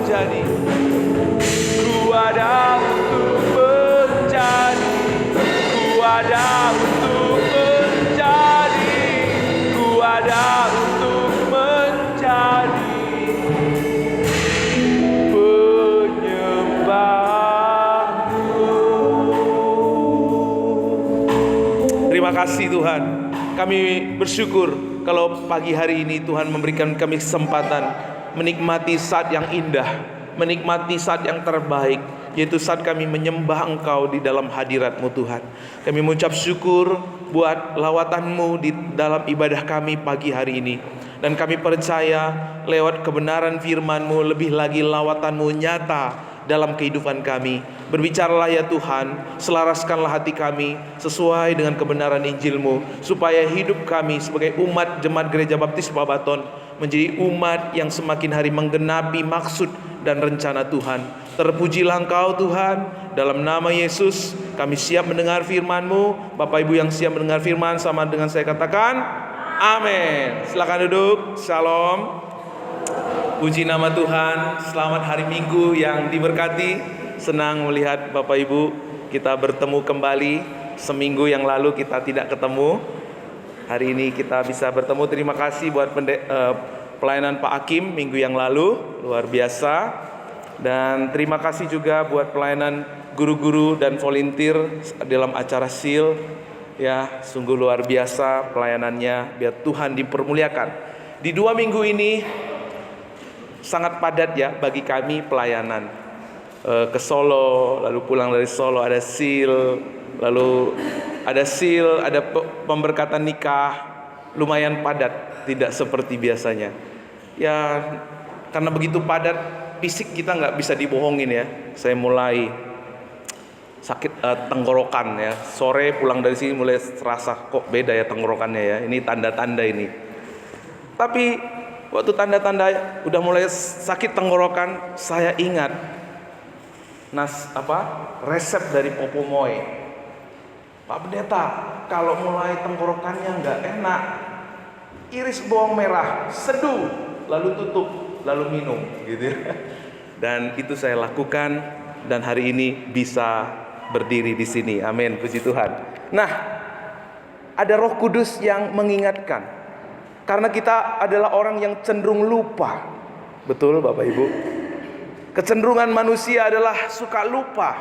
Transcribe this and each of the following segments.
menjadi, ku ada untuk menjadi, ku ada untuk menjadi, ku ada untuk menjadi penyembahmu. Terima kasih Tuhan. Kami bersyukur kalau pagi hari ini Tuhan memberikan kami kesempatan menikmati saat yang indah, menikmati saat yang terbaik, yaitu saat kami menyembah Engkau di dalam hadirat-Mu Tuhan. Kami mengucap syukur buat lawatan-Mu di dalam ibadah kami pagi hari ini. Dan kami percaya lewat kebenaran firman-Mu, lebih lagi lawatan-Mu nyata dalam kehidupan kami. Berbicaralah ya Tuhan, selaraskanlah hati kami sesuai dengan kebenaran Injil-Mu, supaya hidup kami sebagai umat Jemaat Gereja Baptis Babaton menjadi umat yang semakin hari menggenapi maksud dan rencana Tuhan. Terpujilah Engkau Tuhan. Dalam nama Yesus kami siap mendengar firman-Mu. Bapak Ibu yang siap mendengar firman, sama dengan saya katakan amin. Silakan duduk. Shalom. Puji nama Tuhan. Selamat hari Minggu yang diberkati. Senang melihat Bapak Ibu kita bertemu kembali. Seminggu yang lalu kita tidak ketemu. Hari ini kita bisa bertemu. Terima kasih buat pelayanan Pak Hakim minggu yang lalu, luar biasa. Dan terima kasih juga buat pelayanan guru-guru dan volunteer dalam acara SEAL. Ya, sungguh luar biasa pelayanannya. Biar Tuhan dipermuliakan. Di 2 minggu ini sangat padat ya bagi kami pelayanan. Ke Solo, lalu pulang dari Solo ada SEAL, lalu ada SEAL, ada pemberkatan nikah, lumayan padat, tidak seperti biasanya. Ya, karena begitu padat, fisik kita nggak bisa dibohongin ya. Saya mulai sakit tenggorokan ya. Sore pulang dari sini mulai terasa kok beda ya tenggorokannya ya. Ini tanda-tanda ini. Tapi waktu tanda-tanda udah mulai sakit tenggorokan, saya ingat resep dari Popomoy. Pak Pendeta, kalau mulai tenggorokannya nggak enak, iris bawang merah, seduh, lalu tutup, lalu minum, gitu. Dan itu saya lakukan, dan hari ini bisa berdiri di sini. Amin, puji Tuhan. Nah, ada Roh Kudus yang mengingatkan, karena kita adalah orang yang cenderung lupa. Betul, Bapak Ibu. Kecenderungan manusia adalah suka lupa.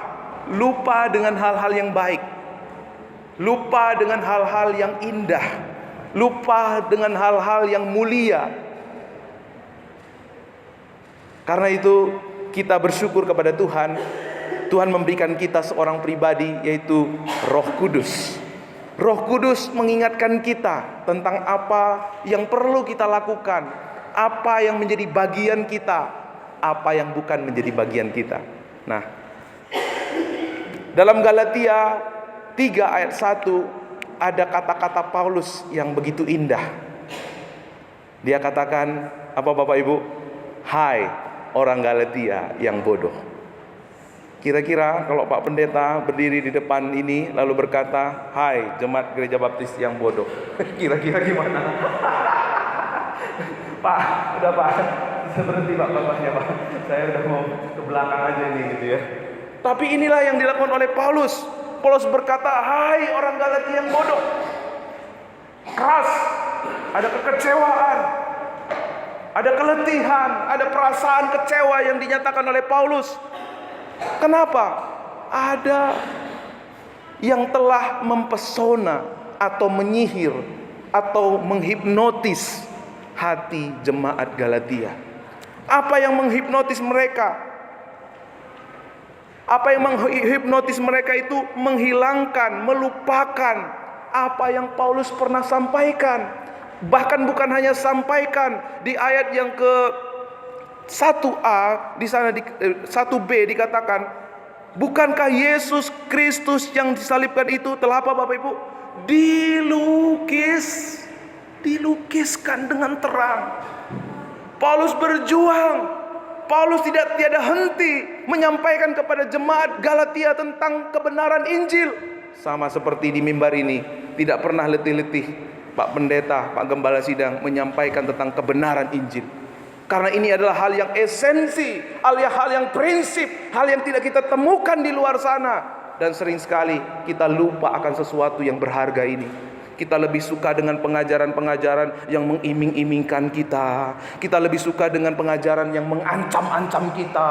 Lupa dengan hal-hal yang baik. Lupa dengan hal-hal yang indah. Lupa dengan hal-hal yang mulia. Karena itu kita bersyukur kepada Tuhan. Tuhan memberikan kita seorang pribadi, yaitu Roh Kudus. Roh Kudus mengingatkan kita tentang apa yang perlu kita lakukan, apa yang menjadi bagian kita, apa yang bukan menjadi bagian kita. Nah, dalam Galatia 3 ayat 1 ada kata-kata Paulus yang begitu indah. Dia katakan apa Bapak Ibu? Hai orang Galatia yang bodoh. Kira-kira kalau Pak Pendeta berdiri di depan ini lalu berkata, hai Jemaat Gereja Baptis yang bodoh, kira-kira gimana? Pak, udah Pak, berhenti Pak bapaknya Pak. Saya udah mau ke belakang aja nih gitu ya. Tapi inilah yang dilakukan oleh Paulus. Paulus berkata, hai orang Galatia yang bodoh. Keras, ada kekecewaan, ada keletihan, ada perasaan kecewa yang dinyatakan oleh Paulus. Kenapa? Ada yang telah mempesona atau menyihir atau menghipnotis hati jemaat Galatia. Apa yang menghipnotis mereka? Apa yang menghipnotis mereka itu menghilangkan, melupakan apa yang Paulus pernah sampaikan. Bahkan bukan hanya sampaikan di ayat yang ke 1a, di sana di 1b dikatakan, bukankah Yesus Kristus yang disalibkan itu telah apa Bapak Ibu? Dilukiskan dengan terang. Paulus berjuang. Paulus tiada henti menyampaikan kepada jemaat Galatia tentang kebenaran Injil. Sama seperti di mimbar ini, tidak pernah letih-letih Pak Pendeta, Pak Gembala Sidang menyampaikan tentang kebenaran Injil. Karena ini adalah hal yang esensi, hal yang prinsip, hal yang tidak kita temukan di luar sana. Dan sering sekali kita lupa akan sesuatu yang berharga ini. Kita lebih suka dengan pengajaran-pengajaran yang mengiming-imingkan kita. Kita lebih suka dengan pengajaran yang mengancam-ancam kita.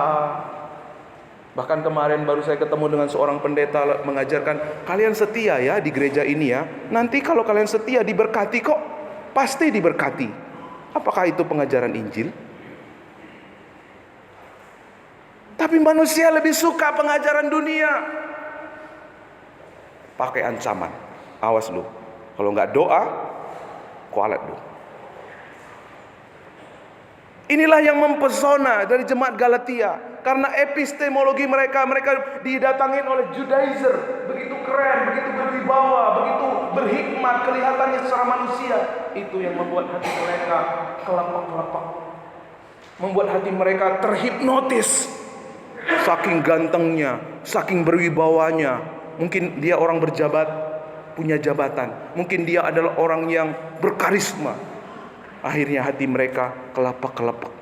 Bahkan kemarin baru saya ketemu dengan seorang pendeta mengajarkan, kalian setia ya di gereja ini ya. Nanti kalau kalian setia diberkati kok. Pasti diberkati. Apakah itu pengajaran Injil? Tapi manusia lebih suka pengajaran dunia. Pakai ancaman. Awas lu. Kalau nggak doa, kualat lu. Inilah yang mempesona dari jemaat Galatia. Karena epistemologi mereka didatangin oleh Judaizer. Begitu keren, begitu berwibawa, begitu berhikmat, kelihatannya secara manusia. Itu yang membuat hati mereka kelapak-kelapak. Membuat hati mereka terhipnotis. Saking gantengnya, saking berwibawanya. Mungkin dia orang berjabat, punya jabatan. Mungkin dia adalah orang yang berkarisma. Akhirnya hati mereka kelapak-kelapak,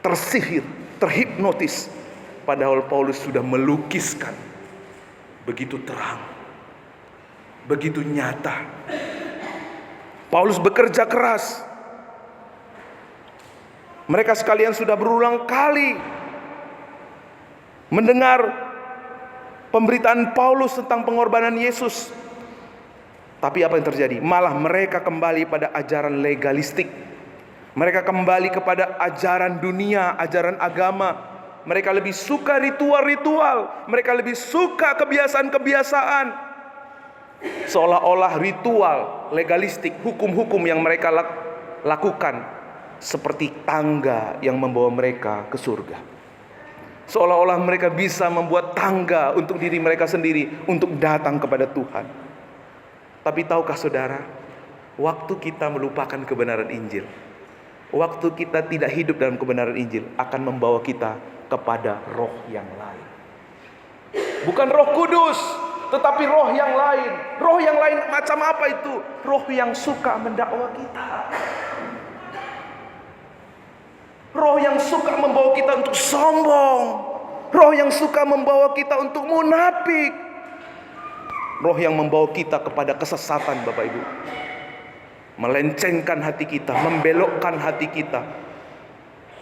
tersihir, terhipnotis. Padahal Paulus sudah melukiskan begitu terang, begitu nyata. Paulus bekerja keras. Mereka sekalian sudah berulang kali mendengar pemberitaan Paulus tentang pengorbanan Yesus. Tapi apa yang terjadi? Malah mereka kembali pada ajaran legalistik. Mereka kembali kepada ajaran dunia, ajaran agama. Mereka lebih suka ritual-ritual. Mereka lebih suka kebiasaan-kebiasaan. Seolah-olah ritual legalistik, hukum-hukum yang mereka lakukan seperti tangga yang membawa mereka ke surga. Seolah-olah mereka bisa membuat tangga untuk diri mereka sendiri untuk datang kepada Tuhan. Tapi tahukah saudara, waktu kita melupakan kebenaran Injil, waktu kita tidak hidup dalam kebenaran Injil, akan membawa kita kepada roh yang lain. Bukan Roh Kudus, tetapi roh yang lain. Roh yang lain macam apa itu? Roh yang suka mendakwa kita. Roh yang suka membawa kita untuk sombong. Roh yang suka membawa kita untuk munafik. Roh yang membawa kita kepada kesesatan, Bapak Ibu. Melencengkan hati kita, membelokkan hati kita.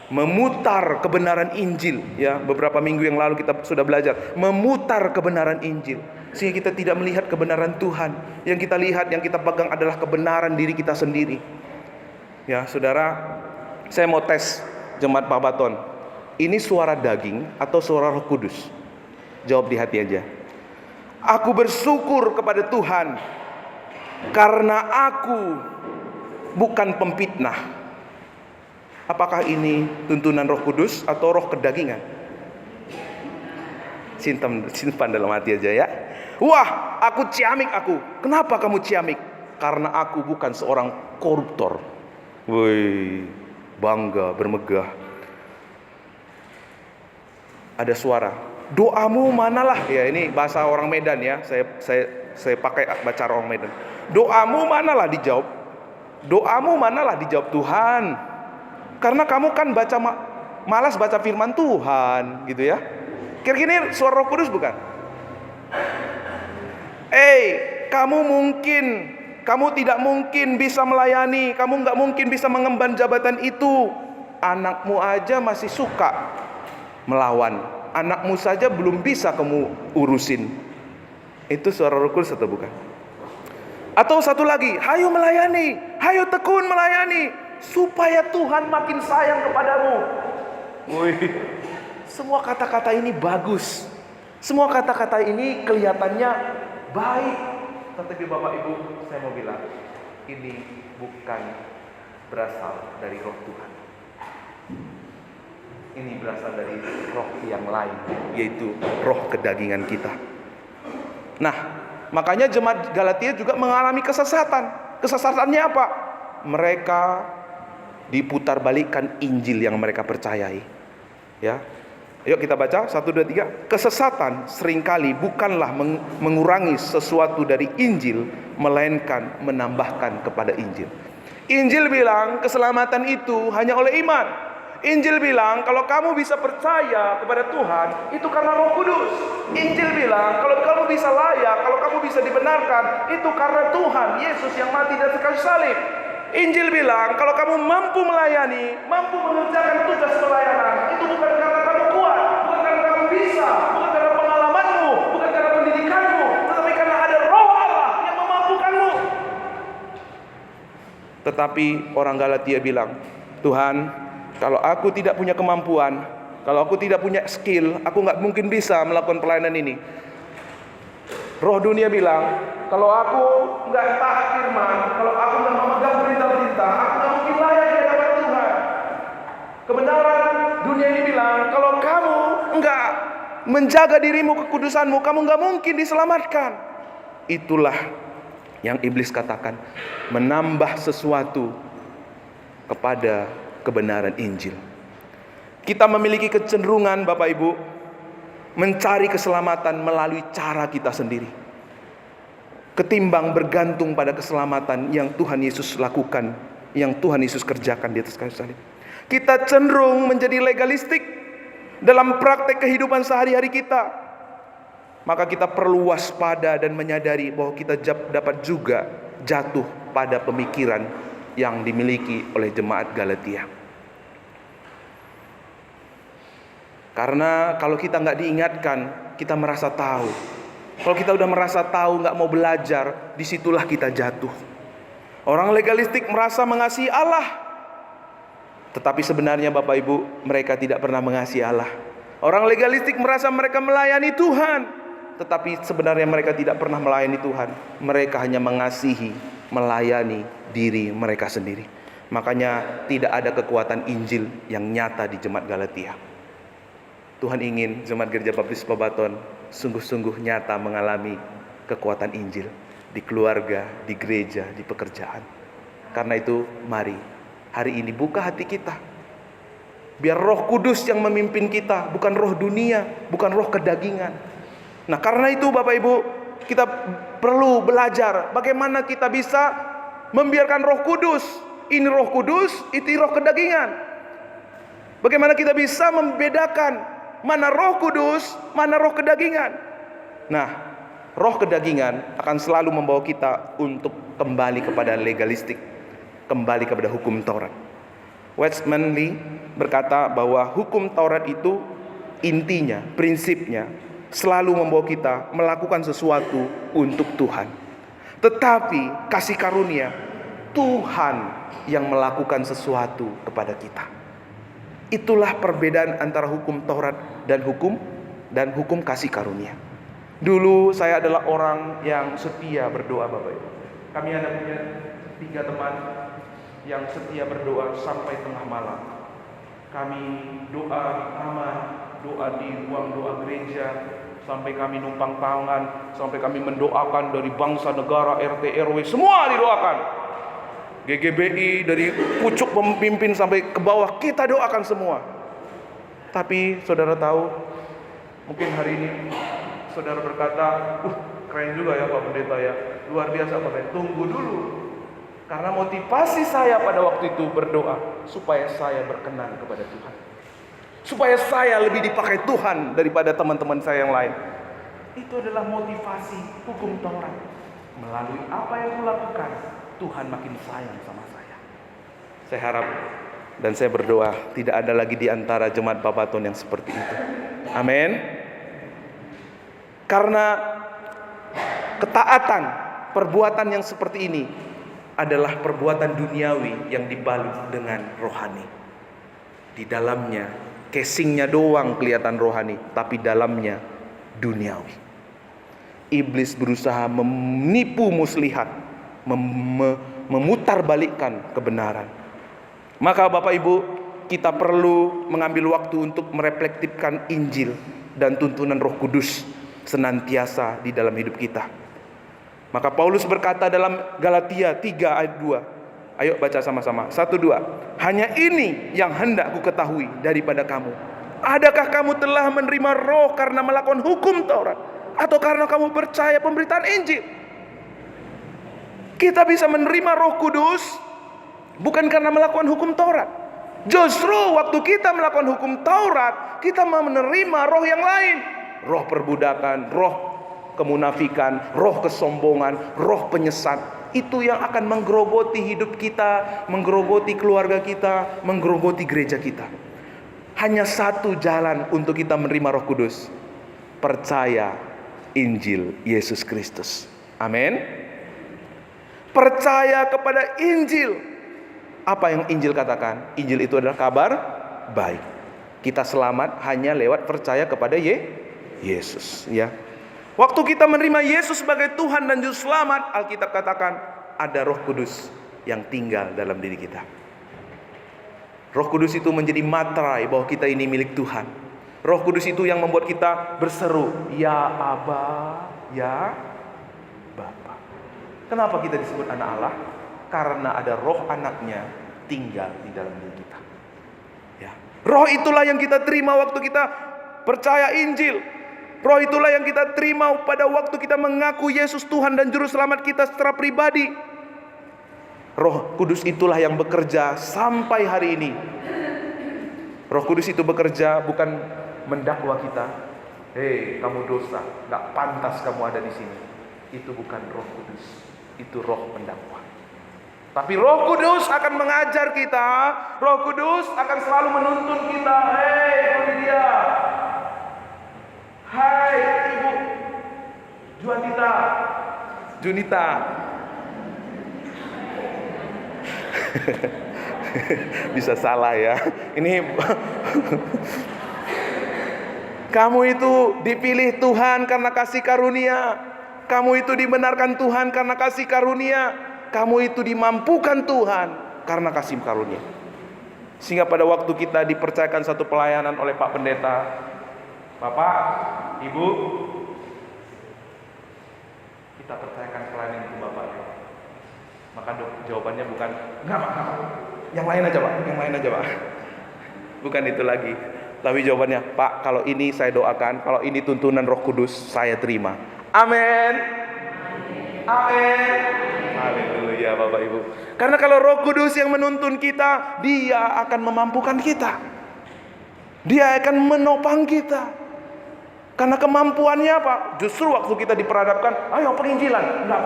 Memutar kebenaran Injil, ya. Beberapa minggu yang lalu kita sudah belajar memutar kebenaran Injil, sehingga kita tidak melihat kebenaran Tuhan. Yang kita lihat, yang kita pegang adalah kebenaran diri kita sendiri. Ya, saudara, saya mau tes jemaat Pabaton. Ini suara daging atau suara Roh Kudus? Jawab di hati aja. Aku bersyukur kepada Tuhan karena aku bukan pemfitnah. Apakah ini tuntunan Roh Kudus atau roh kedagingan? Simpan dalam hati aja ya. Wah, aku ciamik aku. Kenapa kamu ciamik? Karena aku bukan seorang koruptor. Woi, bangga, bermegah. Ada suara, doamu manalah? Ya, ini bahasa orang Medan ya. Saya pakai baca orang Medan. Doamu manalah dijawab? Doamu manalah dijawab Tuhan. Karena kamu kan malas baca firman Tuhan, gitu ya. Kira-kira ini suara Roh Kudus bukan? Kamu tidak mungkin bisa melayani, kamu nggak mungkin bisa mengemban jabatan itu. Anakmu aja masih suka melawan. Anakmu saja belum bisa kamu urusin. Itu suara Roh Kudus atau bukan? Atau satu lagi, hayo melayani, hayo tekun melayani, supaya Tuhan makin sayang kepadamu. Wih, semua kata-kata ini bagus. Semua kata-kata ini kelihatannya baik. Tetapi Bapak Ibu, saya mau bilang, ini bukan berasal dari roh Tuhan. Ini berasal dari roh yang lain, yaitu roh kedagingan kita. Nah, makanya jemaat Galatia juga mengalami kesesatan. Kesesatannya apa? Mereka diputarbalikkan Injil yang mereka percayai. Ya. Yuk kita baca 1, 2, 3. Kesesatan seringkali bukanlah mengurangi sesuatu dari Injil, melainkan menambahkan kepada Injil. Injil bilang keselamatan itu hanya oleh iman. Injil bilang kalau kamu bisa percaya kepada Tuhan, itu karena Roh Kudus. Injil bilang kalau kamu bisa layak, kalau kamu bisa dibenarkan, itu karena Tuhan Yesus yang mati di atas kayu salib. Injil bilang kalau kamu mampu melayani, mampu mengerjakan tugas pelayanan, itu bukan karena kamu kuat, bukan karena kamu bisa, bukan karena pengalamanmu, bukan karena pendidikanmu, tetapi karena ada Roh Allah yang memampukanmu. Tetapi orang Galatia bilang, Tuhan, kalau aku tidak punya kemampuan, kalau aku tidak punya skill, aku nggak mungkin bisa melakukan pelayanan ini. Roh dunia bilang, kalau aku nggak taat firman, kalau aku nggak memegang perintah-perintah, aku nggak mungkin layak di hadapan Tuhan. Kebenaran dunia ini bilang, kalau kamu nggak menjaga dirimu, kekudusanmu, kamu nggak mungkin diselamatkan. Itulah yang iblis katakan, menambah sesuatu kepada kebenaran Injil. Kita memiliki kecenderungan, Bapak Ibu, mencari keselamatan melalui cara kita sendiri, ketimbang bergantung pada keselamatan yang Tuhan Yesus lakukan, yang Tuhan Yesus kerjakan di atas kayu salib. Kita cenderung menjadi legalistik dalam praktek kehidupan sehari-hari kita. Maka kita perlu waspada dan menyadari bahwa kita dapat juga jatuh pada pemikiran yang dimiliki oleh jemaat Galatia. Karena kalau kita nggak diingatkan, kita merasa tahu. Kalau kita udah merasa tahu, nggak mau belajar, disitulah kita jatuh. Orang legalistik merasa mengasihi Allah, tetapi sebenarnya Bapak Ibu, mereka tidak pernah mengasihi Allah. Orang legalistik merasa mereka melayani Tuhan, tetapi sebenarnya mereka tidak pernah melayani Tuhan. Mereka hanya mengasihi, melayani diri mereka sendiri. Makanya tidak ada kekuatan Injil yang nyata di jemaat Galatia. Tuhan ingin jemaat Gereja Baptis Pebaton sungguh-sungguh nyata mengalami kekuatan Injil di keluarga, di gereja, di pekerjaan. Karena itu mari hari ini buka hati kita. Biar Roh Kudus yang memimpin kita, bukan roh dunia, bukan roh kedagingan. Nah, karena itu Bapak Ibu, kita perlu belajar bagaimana kita bisa membiarkan Roh Kudus. Ini Roh Kudus, itu roh kedagingan. Bagaimana kita bisa membedakan mana Roh Kudus, mana roh kedagingan. Nah, roh kedagingan akan selalu membawa kita untuk kembali kepada legalistik, kembali kepada hukum Taurat. Weizmann Lee berkata bahwa hukum Taurat itu intinya, prinsipnya selalu membawa kita melakukan sesuatu untuk Tuhan. Tetapi kasih karunia, Tuhan yang melakukan sesuatu kepada kita. Itulah perbedaan antara hukum Taurat dan hukum kasih karunia. Dulu saya adalah orang yang setia berdoa, Bapak Ibu. Kami ada punya 3 teman yang setia berdoa sampai tengah malam. Kami doa di kamar, doa di ruang doa gereja, sampai kami numpang tangan, sampai kami mendoakan dari bangsa, negara, RT, RW, semua didoakan. GGBI dari pucuk pemimpin sampai ke bawah, kita doakan semua. Tapi saudara tahu, mungkin hari ini saudara berkata, keren juga ya Pak Pendeta ya, luar biasa Pak Pendeta. Tunggu dulu, karena motivasi saya pada waktu itu berdoa supaya saya berkenan kepada Tuhan, supaya saya lebih dipakai Tuhan daripada teman-teman saya yang lain. Itu adalah motivasi hukum Taurat. Melalui apa yang kulakukan, Tuhan makin sayang sama saya. Saya harap dan saya berdoa tidak ada lagi di antara jemaat Pebaton yang seperti itu. Amin. Karena ketaatan, perbuatan yang seperti ini adalah perbuatan duniawi yang dibalut dengan rohani. Di dalamnya, casingnya doang kelihatan rohani, tapi dalamnya duniawi. Iblis berusaha menipu muslihat, memutarbalikkan kebenaran. Maka Bapak Ibu, kita perlu mengambil waktu untuk mereflektifkan Injil dan tuntunan Roh Kudus senantiasa di dalam hidup kita. Maka Paulus berkata dalam Galatia 3 ayat 2. Ayo baca sama-sama. 1, 2. Hanya ini yang hendak ku ketahui daripada kamu. Adakah kamu telah menerima roh karena melakukan hukum Taurat, atau karena kamu percaya pemberitaan Injil? Kita bisa menerima Roh Kudus bukan karena melakukan hukum Taurat. Justru waktu kita melakukan hukum Taurat, kita menerima roh yang lain. Roh perbudakan, roh kemunafikan, roh kesombongan, roh penyesat. Itu yang akan menggerogoti hidup kita, menggerogoti keluarga kita, menggerogoti gereja kita. Hanya satu jalan untuk kita menerima Roh Kudus. Percaya Injil Yesus Kristus. Amin. Percaya kepada Injil. Apa yang Injil katakan? Injil itu adalah kabar baik. Kita selamat hanya lewat percaya kepada Yesus, ya. Waktu kita menerima Yesus sebagai Tuhan dan Juru Selamat, Alkitab katakan ada Roh Kudus yang tinggal dalam diri kita. Roh Kudus itu menjadi materai bahwa kita ini milik Tuhan. Roh Kudus itu yang membuat kita berseru, ya Aba, ya Bapa. Kenapa kita disebut anak Allah? Karena ada roh anaknya tinggal di dalam diri kita, ya. Roh itulah yang kita terima waktu kita percaya Injil. Roh itulah yang kita terima pada waktu kita mengaku Yesus Tuhan dan Juru Selamat kita secara pribadi. Roh Kudus itulah yang bekerja sampai hari ini. Roh Kudus itu bekerja bukan mendakwa kita. Hei, kamu dosa, gak pantas kamu ada di sini. Itu bukan Roh Kudus, itu roh pendakwa. Tapi Roh Kudus akan mengajar kita. Roh Kudus akan selalu menuntun kita. Hei, Lydia. Hai Ibu Junita. Bisa salah ya. Ini kamu itu dipilih Tuhan karena kasih karunia. Kamu itu dibenarkan Tuhan karena kasih karunia. Kamu itu dimampukan Tuhan karena kasih karunia. Sehingga pada waktu kita dipercayakan satu pelayanan oleh Pak Pendeta, Bapak, Ibu, kita percayakan pelayanan itu Bapak. Maka jawabannya bukan enggak Pak. Yang lain aja Pak. Bukan itu lagi. Tapi jawabannya, Pak, kalau ini saya doakan, kalau ini tuntunan Roh Kudus, saya terima. Amin. Amin. Haleluya Bapak Ibu. Karena kalau Roh Kudus yang menuntun kita, Dia akan memampukan kita. Dia akan menopang kita. Karena kemampuannya apa? Justru waktu kita diperhadapkan, ayo penginjilan. Enggak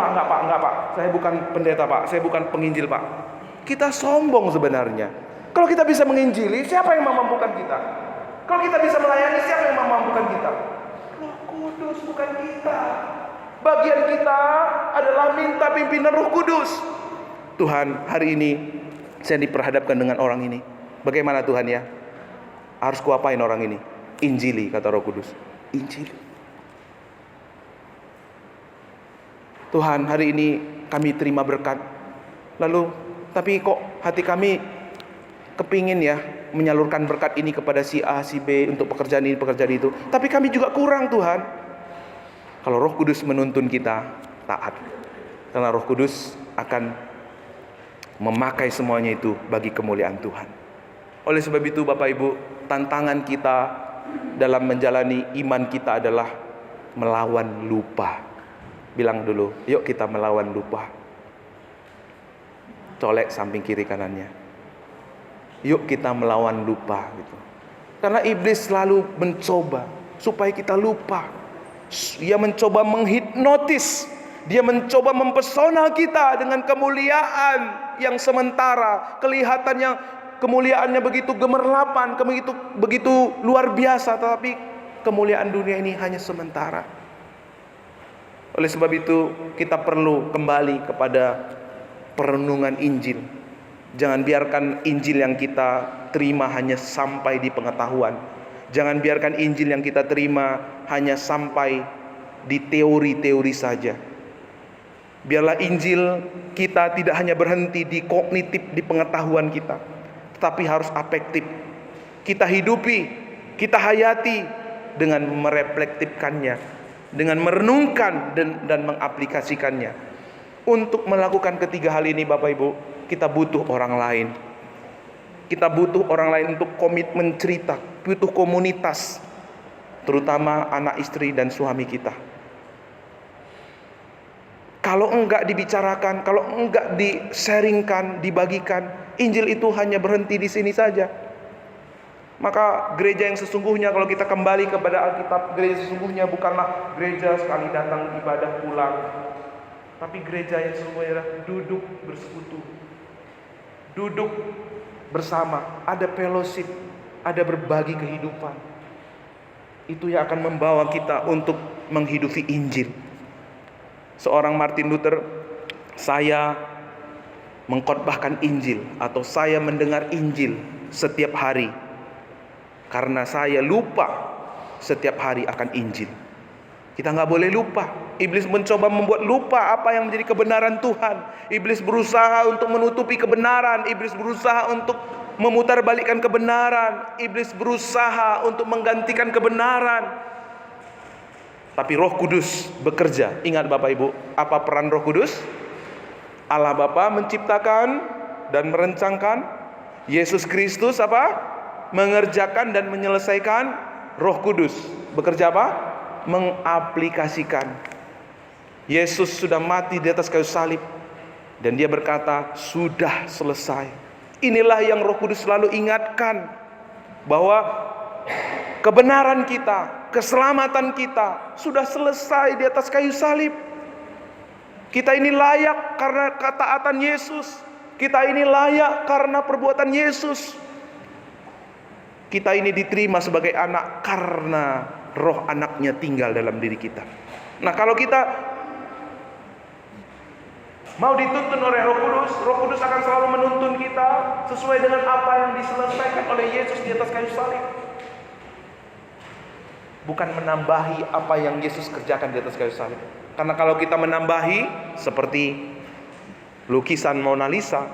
Pak. Saya bukan pendeta Pak, saya bukan penginjil Pak. Kita sombong sebenarnya. Kalau kita bisa menginjili, siapa yang memampukan kita? Kalau kita bisa melayani, siapa yang memampukan kita? Roh Kudus, bukan kita. Bagian kita adalah minta pimpinan Roh Kudus. Tuhan, hari ini saya diperhadapkan dengan orang ini. Bagaimana Tuhan ya? Harus kuapain orang ini? Injili, kata Roh Kudus. Injil. Tuhan, hari ini kami terima berkat. Lalu, tapi kok hati kami kepingin ya menyalurkan berkat ini kepada si A, si B untuk pekerjaan ini, pekerjaan itu. Tapi kami juga kurang Tuhan. Kalau Roh Kudus menuntun kita, taat. Karena Roh Kudus akan memakai semuanya itu bagi kemuliaan Tuhan. Oleh sebab itu Bapak Ibu, tantangan kita dalam menjalani iman kita adalah melawan lupa. Bilang dulu, yuk kita melawan lupa. Colek samping kiri kanannya. Yuk kita melawan lupa gitu. Karena iblis selalu mencoba supaya kita lupa. Dia mencoba menghipnotis. Dia mencoba mempesona kita dengan kemuliaan yang sementara, kelihatan yang kemuliaannya begitu gemerlapan, begitu luar biasa, tetapi kemuliaan dunia ini hanya sementara. Oleh sebab itu, kita perlu kembali kepada perenungan Injil. Jangan biarkan Injil yang kita terima hanya sampai di pengetahuan. Jangan biarkan Injil yang kita terima hanya sampai di teori-teori saja. Biarlah Injil kita tidak hanya berhenti di kognitif, di pengetahuan kita, tetapi harus afektif. Kita hidupi, kita hayati dengan mereflektifkannya, dengan merenungkan dan mengaplikasikannya. Untuk melakukan ketiga hal ini Bapak Ibu, kita butuh orang lain. Kita butuh orang lain untuk komitmen cerita, butuh komunitas, terutama anak istri dan suami kita. Kalau enggak dibicarakan, kalau enggak di-sharingkan, dibagikan, Injil itu hanya berhenti di sini saja. Maka gereja yang sesungguhnya, kalau kita kembali kepada Alkitab, gereja sesungguhnya bukanlah gereja sekali datang ibadah pulang, tapi gereja yang sesungguhnya adalah duduk bersekutu, duduk bersama, ada fellowship, ada berbagi kehidupan. Itu yang akan membawa kita untuk menghidupi Injil. Seorang Martin Luther, saya mengkhotbahkan Injil atau saya mendengar Injil setiap hari karena saya lupa setiap hari akan Injil. Kita nggak boleh lupa. Iblis mencoba membuat lupa apa yang menjadi kebenaran Tuhan. Iblis berusaha untuk menutupi kebenaran. Iblis berusaha untuk memutarbalikkan kebenaran. Iblis berusaha untuk menggantikan kebenaran. Tapi Roh Kudus bekerja. Ingat Bapak Ibu, apa peran Roh Kudus? Allah Bapa menciptakan dan merencangkan. Yesus Kristus apa? Mengerjakan dan menyelesaikan. Roh Kudus bekerja apa? Mengaplikasikan. Yesus sudah mati di atas kayu salib dan dia berkata, sudah selesai. Inilah yang Roh Kudus selalu ingatkan, bahwa kebenaran kita, keselamatan kita sudah selesai di atas kayu salib. Kita ini layak karena ketaatan Yesus. Kita ini layak karena perbuatan Yesus. Kita ini diterima sebagai anak karena roh anaknya tinggal dalam diri kita. Nah, kalau kita mau dituntun oleh Roh Kudus akan selalu menuntun kita sesuai dengan apa yang diselesaikan oleh Yesus di atas kayu salib. Bukan menambahi apa yang Yesus kerjakan di atas kayu salib. Karena kalau kita menambahi seperti lukisan Mona Lisa,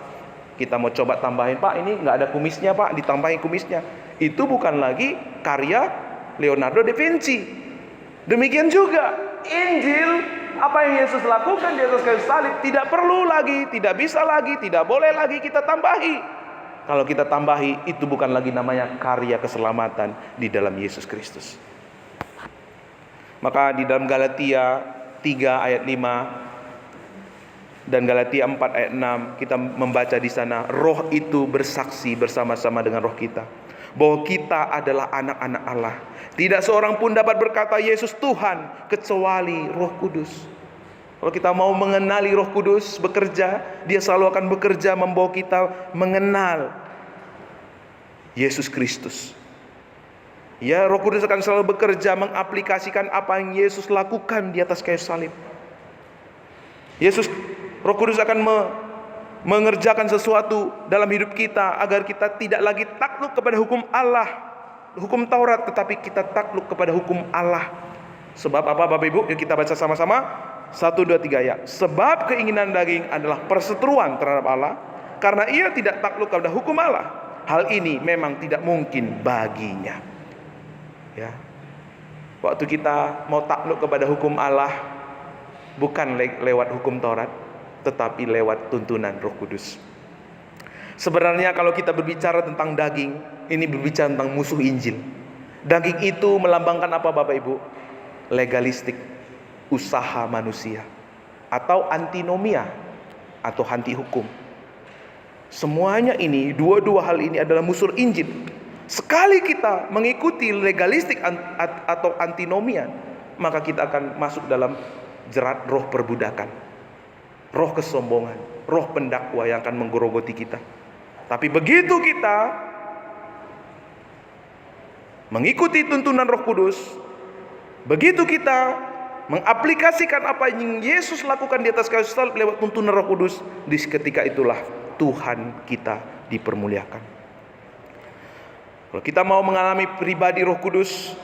kita mau coba tambahin, Pak ini nggak ada kumisnya Pak, ditambahin kumisnya. Itu bukan lagi karya Leonardo da Vinci. Demikian juga Injil, apa yang Yesus lakukan di atas kayu salib tidak perlu lagi, tidak bisa lagi, tidak boleh lagi kita tambahi. Kalau kita tambahi, itu bukan lagi namanya karya keselamatan di dalam Yesus Kristus. Maka di dalam Galatia 3 ayat 5 dan Galatia 4 ayat 6 kita membaca di sana, roh itu bersaksi bersama-sama dengan roh kita bahwa kita adalah anak-anak Allah. Tidak seorang pun dapat berkata Yesus Tuhan kecuali Roh Kudus. Kalau kita mau mengenali Roh Kudus bekerja, dia selalu akan bekerja membawa kita mengenal Yesus Kristus. Ya, Roh Kudus akan selalu bekerja mengaplikasikan apa yang Yesus lakukan di atas kayu salib. Roh Kudus akan mengerjakan sesuatu dalam hidup kita agar kita tidak lagi takluk kepada hukum Allah, hukum Taurat, tetapi kita takluk kepada hukum Allah. Sebab apa Bapak Ibu? Yuk kita baca sama-sama. 1, 2, 3 ya. Sebab keinginan daging adalah perseteruan terhadap Allah, karena ia tidak takluk kepada hukum Allah. Hal ini memang tidak mungkin baginya. Ya. Waktu kita mau takluk kepada hukum Allah, bukan lewat hukum Taurat, tetapi lewat tuntunan Roh Kudus. Sebenarnya kalau kita berbicara tentang daging, ini berbicara tentang musuh Injil. Daging itu melambangkan apa Bapak Ibu? Legalistik, usaha manusia, atau antinomia, atau anti hukum. Semuanya ini, dua hal ini adalah musuh Injil. Sekali kita mengikuti legalistik atau antinomia, maka kita akan masuk dalam jerat roh perbudakan, roh kesombongan, roh pendakwa yang akan menggerogoti kita. Tapi begitu kita mengikuti tuntunan Roh Kudus, begitu kita mengaplikasikan apa yang Yesus lakukan di atas kayu salib lewat tuntunan Roh Kudus, di ketika itulah Tuhan kita dipermuliakan. Kalau kita mau mengalami pribadi Roh Kudus,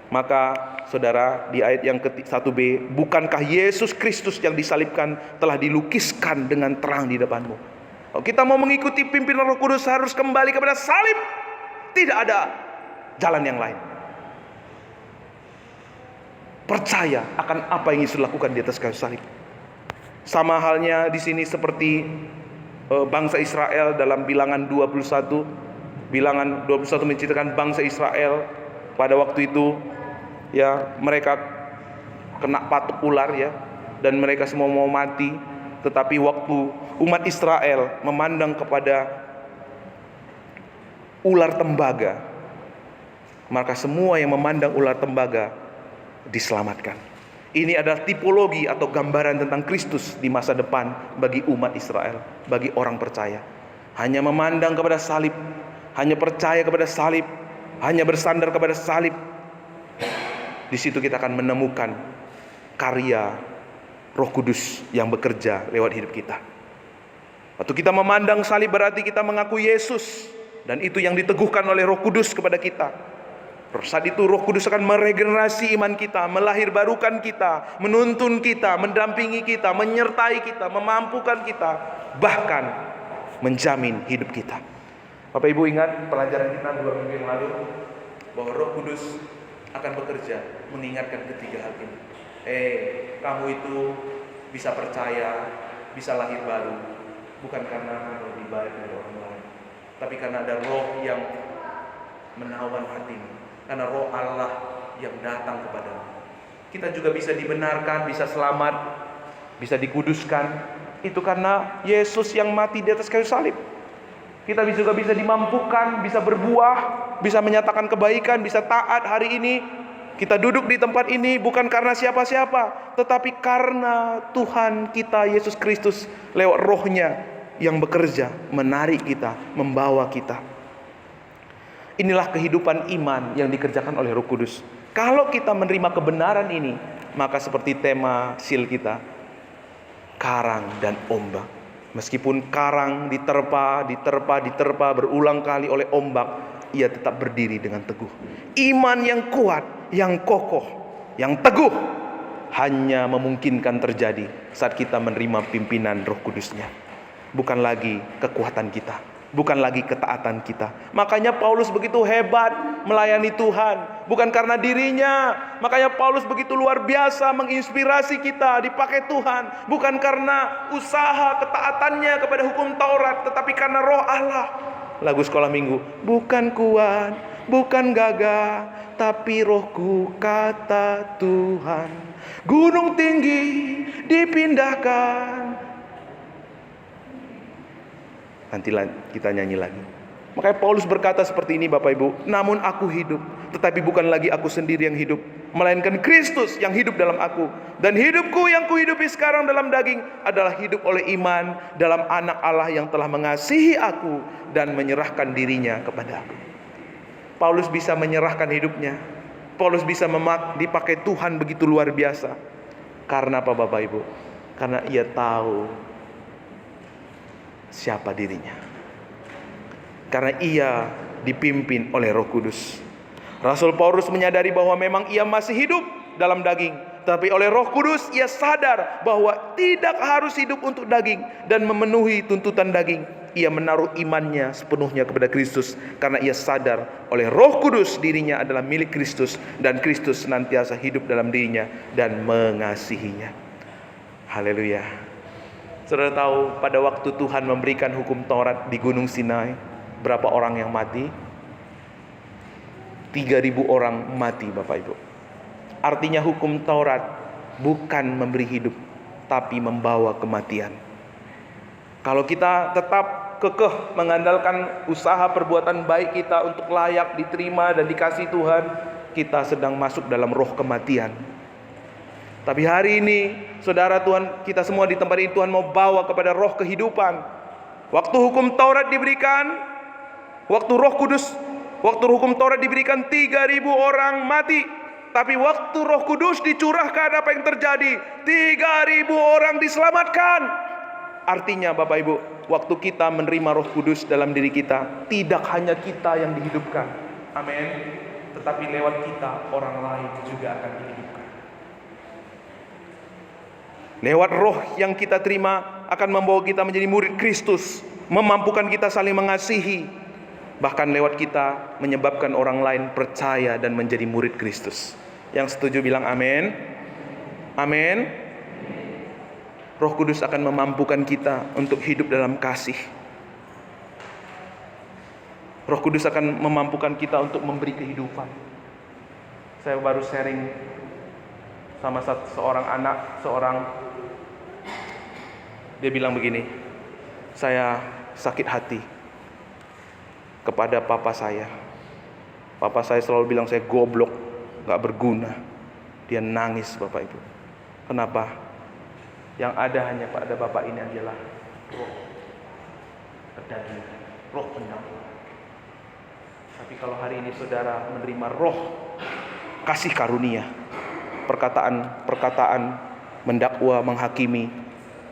maka saudara, di ayat yang ke-1b, bukankah Yesus Kristus yang disalibkan telah dilukiskan dengan terang di depanmu? Kalau kita mau mengikuti pimpinan Roh Kudus, harus kembali kepada salib. Tidak ada jalan yang lain. Percaya akan apa yang Yesus lakukan di atas kayu salib. Sama halnya di sini seperti bangsa Israel dalam Bilangan 21. Bilangan 21 menceritakan bangsa Israel pada waktu itu, ya, mereka kena patuk ular, ya. dan mereka semua mau mati. Tetapi waktu umat Israel memandang kepada ular tembaga, maka semua yang memandang ular tembaga diselamatkan. Ini adalah tipologi atau gambaran tentang Kristus di masa depan bagi umat Israel, bagi orang percaya. Hanya memandang kepada salib, hanya percaya kepada salib, hanya bersandar kepada salib. Di situ kita akan menemukan karya Roh Kudus yang bekerja lewat hidup kita. Waktu kita memandang salib berarti kita mengaku Yesus, dan itu yang diteguhkan oleh Roh Kudus kepada kita. Saat itu Roh Kudus akan meregenerasi iman kita, melahirbarukan kita, menuntun kita, mendampingi kita, menyertai kita, memampukan kita, bahkan menjamin hidup kita. Bapak Ibu ingat pelajaran kita 2 minggu yang lalu, bahwa Roh Kudus akan bekerja mengingatkan ketiga hal ini. Kamu itu bisa percaya, bisa lahir baru, bukan karena kamu lebih baik dari orang lain, tapi karena ada Roh yang menawan hatimu, karena Roh Allah yang datang kepadamu. Kita juga bisa dibenarkan, bisa selamat, bisa dikuduskan, itu karena Yesus yang mati di atas kayu salib. Kita juga bisa dimampukan, bisa berbuah, bisa menyatakan kebaikan, bisa taat hari ini. Kita duduk di tempat ini bukan karena siapa-siapa, tetapi karena Tuhan kita Yesus Kristus lewat Roh-Nya yang bekerja, menarik kita, membawa kita. Inilah kehidupan iman yang dikerjakan oleh Roh Kudus. Kalau kita menerima kebenaran ini, maka seperti tema seal kita, karang dan ombak. Meskipun karang diterpa berulang kali oleh ombak, ia tetap berdiri dengan teguh. Iman yang kuat, yang kokoh, yang teguh hanya memungkinkan terjadi saat kita menerima pimpinan Roh Kudusnya. Bukan lagi kekuatan kita, bukan lagi ketaatan kita. Makanya Paulus begitu hebat melayani Tuhan, bukan karena dirinya. Makanya Paulus begitu luar biasa menginspirasi kita dipakai Tuhan, bukan karena usaha ketaatannya kepada hukum Taurat, tetapi karena Roh Allah. Lagu sekolah minggu, bukan kuat, bukan gagah, tapi Rohku, kata Tuhan. Gunung tinggi dipindahkan. Nanti kita nyanyi lagi. Makanya Paulus berkata seperti ini Bapak Ibu, namun aku hidup, tetapi bukan lagi aku sendiri yang hidup, melainkan Kristus yang hidup dalam aku. Dan hidupku yang kuhidupi sekarang dalam daging adalah hidup oleh iman dalam Anak Allah yang telah mengasihi aku dan menyerahkan dirinya kepada aku. Paulus bisa menyerahkan hidupnya. Paulus bisa dipakai Tuhan begitu luar biasa. Karena apa Bapak Ibu? Karena ia tahu siapa dirinya. Karena ia dipimpin oleh Roh Kudus. Rasul Paulus menyadari bahwa memang ia masih hidup dalam daging, tapi oleh Roh Kudus ia sadar bahwa tidak harus hidup untuk daging dan memenuhi tuntutan daging. Ia menaruh imannya sepenuhnya kepada Kristus karena ia sadar oleh Roh Kudus dirinya adalah milik Kristus dan Kristus senantiasa hidup dalam dirinya dan mengasihinya. Haleluya. Saudara tahu pada waktu Tuhan memberikan hukum Taurat di Gunung Sinai, berapa orang yang mati? 3.000 orang mati Bapak Ibu. Artinya hukum Taurat bukan memberi hidup, tapi membawa kematian. Kalau kita tetap kekeh mengandalkan usaha perbuatan baik kita untuk layak diterima dan dikasih Tuhan, kita sedang masuk dalam roh kematian. Tapi hari ini, saudara, Tuhan, kita semua di tempat ini Tuhan mau bawa kepada roh kehidupan. Waktu hukum Taurat diberikan, waktu Roh Kudus, waktu hukum Taurat diberikan 3.000 orang mati. Tapi waktu Roh Kudus dicurahkan, apa yang terjadi? 3.000 orang diselamatkan. Artinya Bapak Ibu, waktu kita menerima Roh Kudus dalam diri kita, tidak hanya kita yang dihidupkan, amin, tetapi lewat kita orang lain juga akan dihidupkan. Lewat roh yang kita terima akan membawa kita menjadi murid Kristus, memampukan kita saling mengasihi, bahkan lewat kita menyebabkan orang lain percaya dan menjadi murid Kristus. Yang setuju bilang amin. Amin. Roh Kudus akan memampukan kita untuk hidup dalam kasih. Roh Kudus akan memampukan kita untuk memberi kehidupan. Saya baru sharing sama seorang anak, seorang Dia bilang begini, saya sakit hati kepada papa saya. Papa saya selalu bilang saya goblok, gak berguna. Dia nangis Bapak Ibu. Kenapa? Yang ada hanya pada bapak ini adalah roh kedagingan, roh pendakwa. Tapi kalau hari ini saudara menerima roh kasih karunia, perkataan mendakwa, menghakimi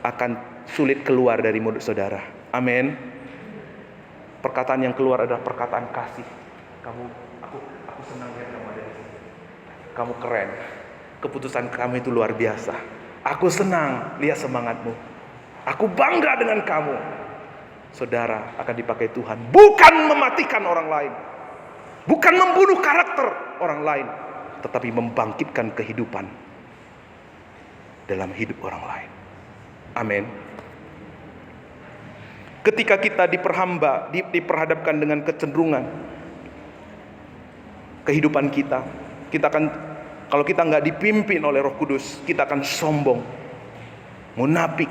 akan sulit keluar dari mulut saudara. Amin. Perkataan yang keluar adalah perkataan kasih. Aku senang lihat kamu ada di sini. Kamu keren. Keputusan kamu itu luar biasa. Aku senang lihat semangatmu. Aku bangga dengan kamu. Saudara akan dipakai Tuhan, bukan mematikan orang lain, bukan membunuh karakter orang lain, tetapi membangkitkan kehidupan dalam hidup orang lain. Amin. Ketika kita diperhadapkan dengan kecenderungan kehidupan kita akan, kalau kita nggak dipimpin oleh Roh Kudus, kita akan sombong, munafik,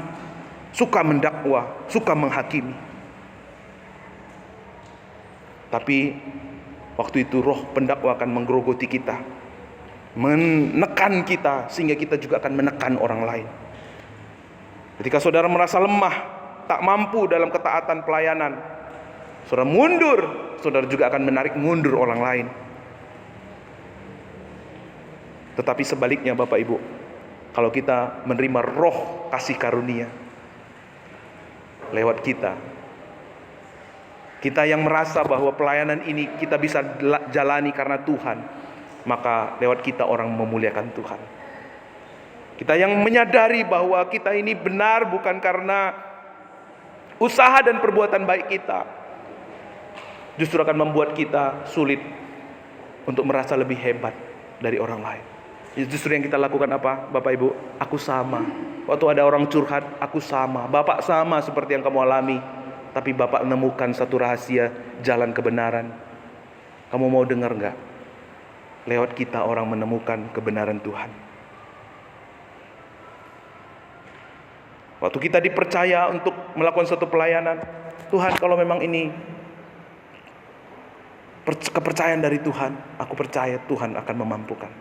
suka mendakwa, suka menghakimi. Tapi waktu itu roh pendakwa akan menggerogoti kita, menekan kita, sehingga kita juga akan menekan orang lain. Ketika saudara merasa lemah, tak mampu dalam ketaatan pelayanan, saudara mundur, saudara juga akan menarik mundur orang lain. Tetapi sebaliknya Bapak Ibu, kalau kita menerima roh kasih karunia lewat kita yang merasa bahwa pelayanan ini kita bisa jalani karena Tuhan, maka lewat kita orang memuliakan Tuhan. Kita yang menyadari bahwa kita ini benar bukan karena usaha dan perbuatan baik kita, justru akan membuat kita sulit untuk merasa lebih hebat dari orang lain. Justru yang kita lakukan apa, Bapak Ibu? Aku sama. Waktu ada orang curhat, aku sama. Bapak sama seperti yang kamu alami. Tapi Bapak menemukan satu rahasia jalan kebenaran. Kamu mau dengar gak? Lewat kita orang menemukan kebenaran Tuhan. Waktu kita dipercaya untuk melakukan suatu pelayanan, Tuhan kalau memang ini kepercayaan dari Tuhan, aku percaya Tuhan akan memampukan.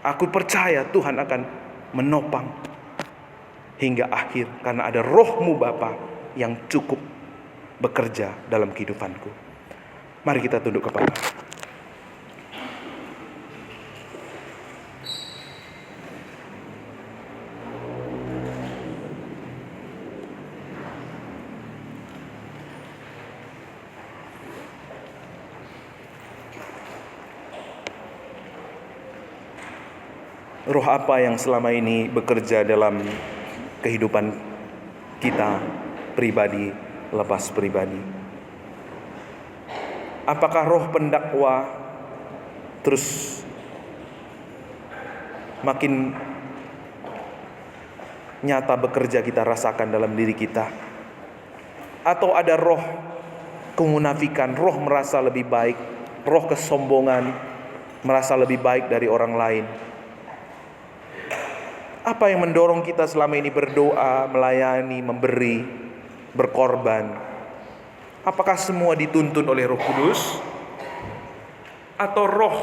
Aku percaya Tuhan akan menopang hingga akhir, karena ada roh-Mu Bapa yang cukup bekerja dalam kehidupanku. Mari kita tunduk kepala. Roh apa yang selama ini bekerja dalam kehidupan kita pribadi lepas pribadi? Apakah roh pendakwa terus makin nyata bekerja kita rasakan dalam diri kita? Atau ada roh kemunafikan, roh merasa lebih baik, roh kesombongan, merasa lebih baik dari orang lain? Apa yang mendorong kita selama ini berdoa, melayani, memberi, berkorban? Apakah semua dituntun oleh Roh Kudus? Atau roh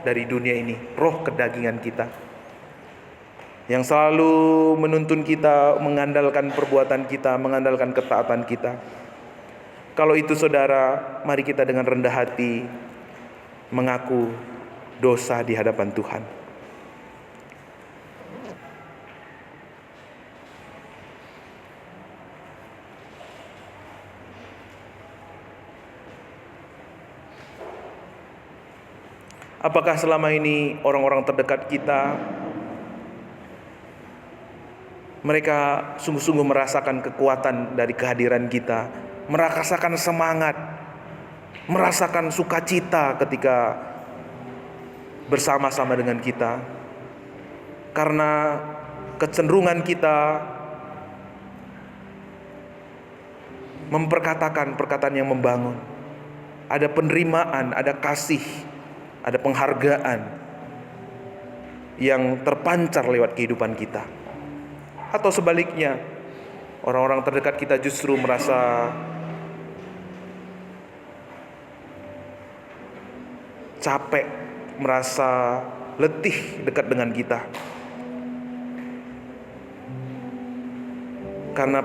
dari dunia ini, roh kedagingan kita, yang selalu menuntun kita, mengandalkan perbuatan kita, mengandalkan ketaatan kita? Kalau itu saudara, mari kita dengan rendah hati mengaku dosa di hadapan Tuhan. Apakah selama ini orang-orang terdekat kita, mereka sungguh-sungguh merasakan kekuatan dari kehadiran kita, merasakan semangat, merasakan sukacita ketika bersama-sama dengan kita? Karena kecenderungan kita memperkatakan perkataan yang membangun, ada penerimaan, ada kasih, ada penghargaan yang terpancar lewat kehidupan kita. Atau sebaliknya, Orang-orang terdekat kita justru merasa capek, merasa letih dekat dengan kita. Karena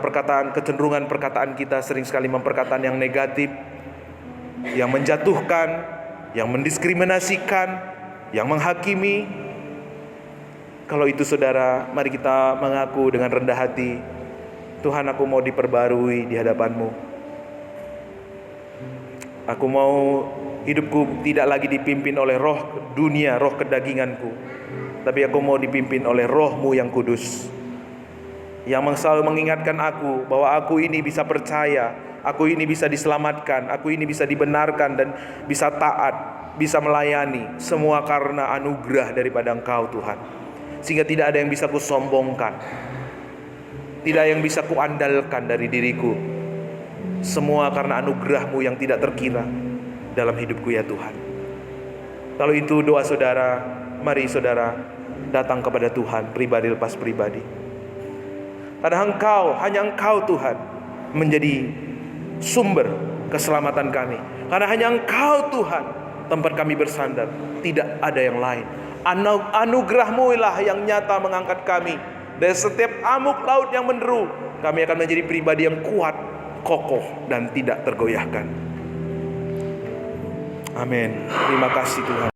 kecenderungan perkataan kita sering sekali memperkataan yang negatif, yang menjatuhkan, yang mendiskriminasikan, yang menghakimi. Kalau itu saudara, mari kita mengaku dengan rendah hati, Tuhan, aku mau diperbarui di hadapan-Mu. Aku mau hidupku tidak lagi dipimpin oleh roh dunia, roh kedaginganku, tapi aku mau dipimpin oleh Roh-Mu yang kudus, yang selalu mengingatkan aku bahwa aku ini bisa percaya, aku ini bisa diselamatkan, aku ini bisa dibenarkan dan bisa taat, bisa melayani, semua karena anugerah daripada Engkau Tuhan. Sehingga tidak ada yang bisa kusombongkan, tidak yang bisa kuandalkan dari diriku. Semua karena anugerah-Mu yang tidak terkira dalam hidupku ya Tuhan. Kalau itu doa saudara, mari saudara datang kepada Tuhan pribadi lepas pribadi. Karena hanya Engkau Tuhan menjadi sumber keselamatan kami. Karena hanya Engkau Tuhan tempat kami bersandar, tidak ada yang lain. Anugerah-Mu lah yang nyata mengangkat kami dari setiap amuk laut yang menderu. Kami akan menjadi pribadi yang kuat, kokoh, dan tidak tergoyahkan. Amin. Terima kasih Tuhan.